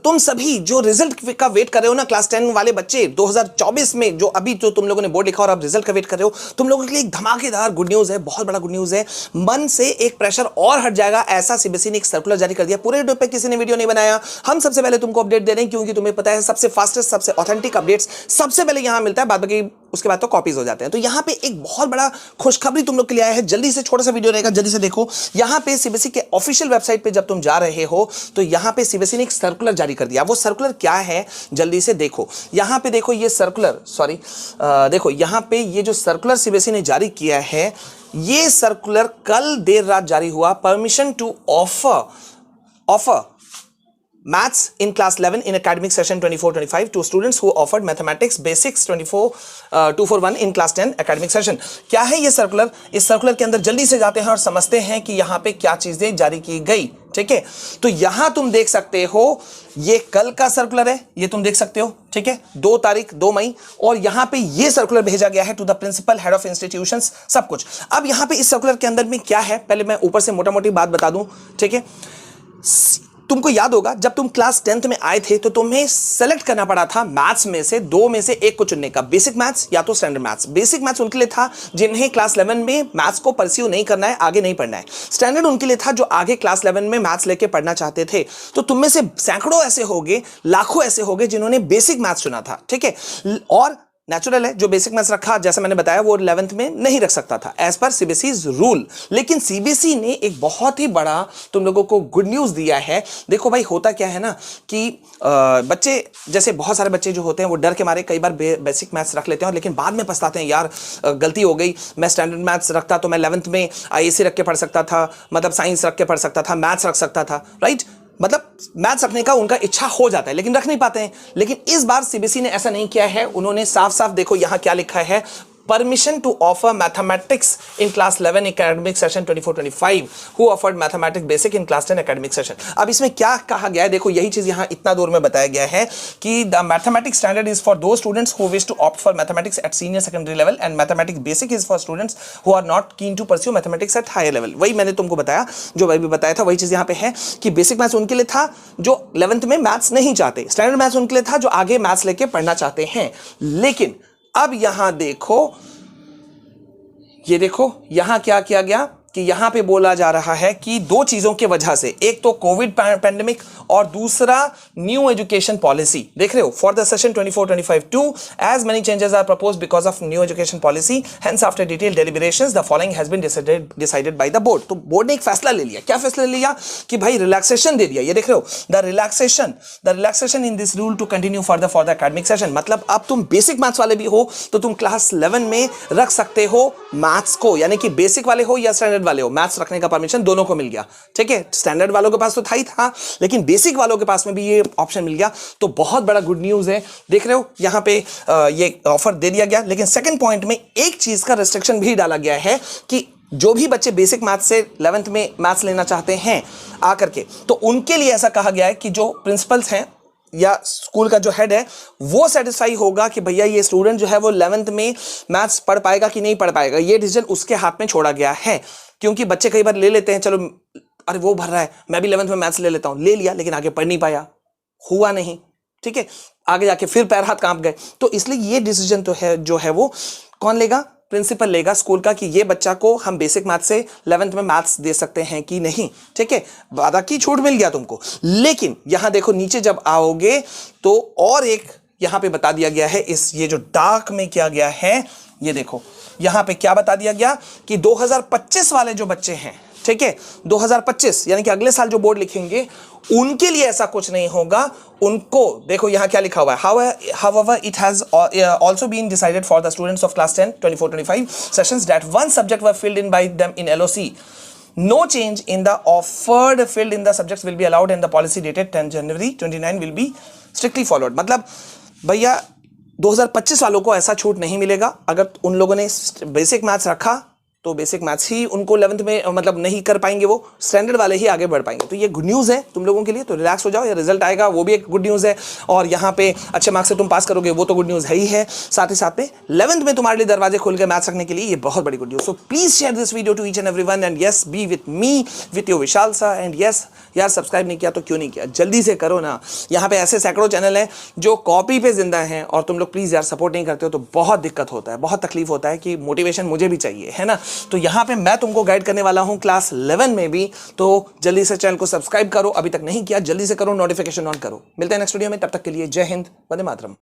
तुम सभी जो रिजल्ट का वेट कर रहे हो ना, क्लास 10 वाले बच्चे 2024 में, जो अभी जो तुम लोगों ने बोर्ड लिखा और अब रिजल्ट का वेट कर रहे हो, तुम लोगों के लिए एक धमाकेदार गुड न्यूज है, बहुत बड़ा गुड न्यूज है। मन से एक प्रेशर और हट जाएगा, ऐसा सीबीएसई ने एक सर्कुलर जारी कर दिया। पूरे यूट्यूब पे किसी ने वीडियो नहीं बनाया, हम सबसे पहले तुमको अपडेट दे रहे हैं, क्योंकि तुम्हें पता है सबसे फास्टेस्ट, सबसे ऑथेंटिक अपडेट्स सबसे पहले यहां मिलता है, बाद बाकी उसके बाद तो कॉपीज हो जाते हैं। तो यहां पे एक बहुत बड़ा खुशखबरी तुम लोग के लिए आया है, जल्दी से, छोटा सा वीडियो रहेगा, जल्दी से देखो। यहां पे सीबीएसई के ऑफिशियल वेबसाइट पे जब तुम जा रहे हो तो यहां पे सीबीएसई ने एक सर्कुलर जारी कर दिया। वो सर्कुलर क्या है जल्दी से देखो। यहां पे देखो ये सर्कुलर, देखो यहां पे ये जो सर्कुलर सीबीएसई ने जारी किया है, ये सर्कुलर कल देर रात जारी हुआ। Permission to offer Maths in class 11 in academic session 24-25 to students who offered mathematics basics 241 in class 10 academic session। क्या है ये सर्कुलर? इस सर्कुलर के अंदर जल्दी से जाते हैं और समझते हैं कि यहाँ पे क्या चीजें जारी की गई। ठीक है, तो यहां तुम देख सकते हो ये कल का सर्कुलर है, ये तुम देख सकते हो। ठीक है, 2 तारीख 2 मई, और यहां पे ये सर्कुलर भेजा गया है to the principal, head of institutions, सब कुछ। अब यहां पे इस सर्कुलर के अंदर में क्या है, पहले मैं ऊपर से मोटा मोटी बात बता दूं। ठीक है, तुमको याद होगा जब तुम क्लास 10th में आए थे तो तुम्हें सेलेक्ट करना पड़ा था मैथ्स में से 2 में से एक को चुनने का, बेसिक मैथ्स या तो स्टैंडर्ड मैथ्स। बेसिक मैथ्स उनके लिए था जिन्हें क्लास 11 में मैथ्स को परस्यू नहीं करना है, आगे नहीं पढ़ना है। स्टैंडर्ड उनके लिए था जो आगे क्लास 11 में मैथ्स लेके पढ़ना चाहते थे। तो तुम में से सैकड़ों ऐसे होंगे, लाखों ऐसे होंगे जिन्होंने बेसिक मैथ्स चुना था। ठीक है, और नेचुरल है जो बेसिक मैथ्स रखा, जैसा मैंने बताया, वो 11th में नहीं रख सकता था एज पर सीबीएसई रूल। लेकिन सीबीएसई ने एक बहुत ही बड़ा तुम लोगों को गुड न्यूज दिया है। देखो भाई, होता क्या है ना कि बच्चे, जैसे बहुत सारे बच्चे जो होते हैं वो डर के मारे कई बार बेसिक मैथ्स रख लेते हैं, लेकिन बाद में पछताते हैं, यार गलती हो गई, मैं स्टैंडर्ड मैथ्स रखता तो मैं 11th में आईएससी रख के पढ़ सकता था, मतलब साइंस रख के पढ़ सकता था, मैथ्स रख सकता था, राइट। मतलब मैथ्स रखने का उनका इच्छा हो जाता है लेकिन रख नहीं पाते हैं। लेकिन इस बार सीबीएसई ने ऐसा नहीं किया है, उन्होंने साफ साफ, देखो यहां क्या लिखा है, permission to offer mathematics in class 11 academic session 24-25 who offered mathematics basic in class 10 academic session. अब इसमें क्या कहा गया है, देखो यही चीज यहां इतना दूर में बताया गया है कि the mathematics standard is for दो students who wish to opt for mathematics at senior secondary level and mathematics basic is for students who are not keen to pursue mathematics at higher level. वही मैंने तुमको बताया, जो मैं भी बताया था वही चीज यहां पे है कि बेसिक मैथ्स उनके लिए था जो 11th में मैथ्स नहीं चाहते, स्टैंडर्ड मैथ्स उनके लिए था जो आगे मैथ्स लेके पढ़ना चाहते हैं। लेकिन अब यहां देखो, ये देखो यहां क्या किया गया कि यहां पे बोला जा रहा है कि 2 चीजों की वजह से, एक तो कोविड पैंडेमिक और दूसरा न्यू एजुकेशन पॉलिसी। देख रहे हो, for the session 24-25 too as many changes are proposed because of new education policy, hence after detail deliberations the following has been decided by the board. तो board ने एक फैसला ले लिया। क्या फैसला लिया कि भाई रिलैक्सेशन दे दिया। ये देख रहे हो, the relaxation in this rule to continue for the academic session. मतलब अब तुम बेसिक मैथ्स वाले भी हो तो तुम क्लास 11 में रख सकते हो मैथ्स को, यानी कि बेसिक वाले हो या स्टैंडर्ड वाले हो, मैथ्स रखने का परमिशन दोनों को मिल गया। ठीक है, स्टैंडर्ड वालों के पास तो था ही था, लेकिन बेसिक वालों के पास में भी ये ऑप्शन मिल गया। तो बहुत बड़ा गुड न्यूज है। देख रहे हो यहां पे ये ऑफर दे दिया गया। लेकिन सेकंड पॉइंट में एक चीज का रिस्ट्रिक्शन भी डाला गया है कि जो भी बच्चे बेसिक मैथ्स से 11th में मैथ्स लेना चाहते हैं आकर के, तो उनके लिए ऐसा कहा गया है कि जो प्रिंसिपल्स हैं या स्कूल का जो हेड है वो सेटिस्फाई होगा कि भैया ये स्टूडेंट जो है वो 11th में मैथ्स पढ़ पाएगा कि नहीं पढ़ पाएगा। ये डिसीजन उसके हाथ में छोड़ा गया है, क्योंकि बच्चे कई बार ले लेते हैं, चलो अरे वो भर रहा है मैं भी 11th में मैथ्स ले लेता हूं, ले लिया लेकिन आगे पढ़ नहीं पाया, हुआ नहीं। ठीक है, आगे जाके फिर पैर हाथ कांप गए। तो इसलिए ये डिसीजन तो है जो है वो कौन लेगा, प्रिंसिपल लेगा स्कूल का, कि ये बच्चा को हम बेसिक मैथ्स से 11th में मैथ्स दे सकते हैं कि नहीं। ठीक है, वादा की छूट मिल गया तुमको। लेकिन यहां देखो नीचे जब आओगे तो और एक यहां पे बता दिया गया है, इस ये जो डार्क में किया गया है, ये देखो यहां पे क्या बता दिया गया कि 2025 वाले जो बच्चे हैं, ठीक है 2025 यानी कि अगले साल जो बोर्ड लिखेंगे उनके लिए ऐसा कुछ नहीं होगा। उनको देखो यहां क्या लिखा हुआ है, however it has also been decided for the students of class 10 24-25 sessions that one subject were filled in by them in LOC. No change in the offered filled in the subjects will be allowed and the policy dated 10 January 29 will be strictly followed। मतलब भैया 2025 वालों को ऐसा छूट नहीं मिलेगा। अगर उन लोगों ने बेसिक मैथ्स रखा तो बेसिक मैथ्स ही उनको 11th में मतलब नहीं कर पाएंगे, वो स्टैंडर्ड वाले ही आगे बढ़ पाएंगे। तो ये गुड न्यूज़ है तुम लोगों के लिए, तो रिलैक्स हो जाओ, ये रिजल्ट आएगा वो भी एक गुड न्यूज़ है, और यहाँ पे अच्छे मार्क्स से तुम पास करोगे वो तो गुड न्यूज़ है ही है, साथ ही साथ में 11th में तुम्हारे लिए दरवाजे खोल के मैथ्स रखने के लिए ये बहुत बड़ी good news. So please share this video to each and everyone, and yes be with me with your Vishal सा, एंड यस यार सब्सक्राइब नहीं किया तो क्यों नहीं किया, जल्दी से करो ना। यहाँ पे ऐसे सैकड़ों चैनल हैं जो कॉपी पे जिंदा हैं, और तुम लोग प्लीज यार सपोर्ट नहीं करते हो तो बहुत दिक्कत होता है, बहुत तकलीफ होता है कि मोटिवेशन मुझे भी चाहिए, है ना। तो यहाँ पे मैं तुमको गाइड करने वाला हूँ क्लास 11 में भी, तो जल्दी से चैनल को सब्सक्राइब करो, अभी तक नहीं किया जल्दी से करो, नोटिफिकेशन ऑन करो। मिलते हैं नेक्स्ट वीडियो में, तब तक के लिए जय हिंद, वंदे मातरम।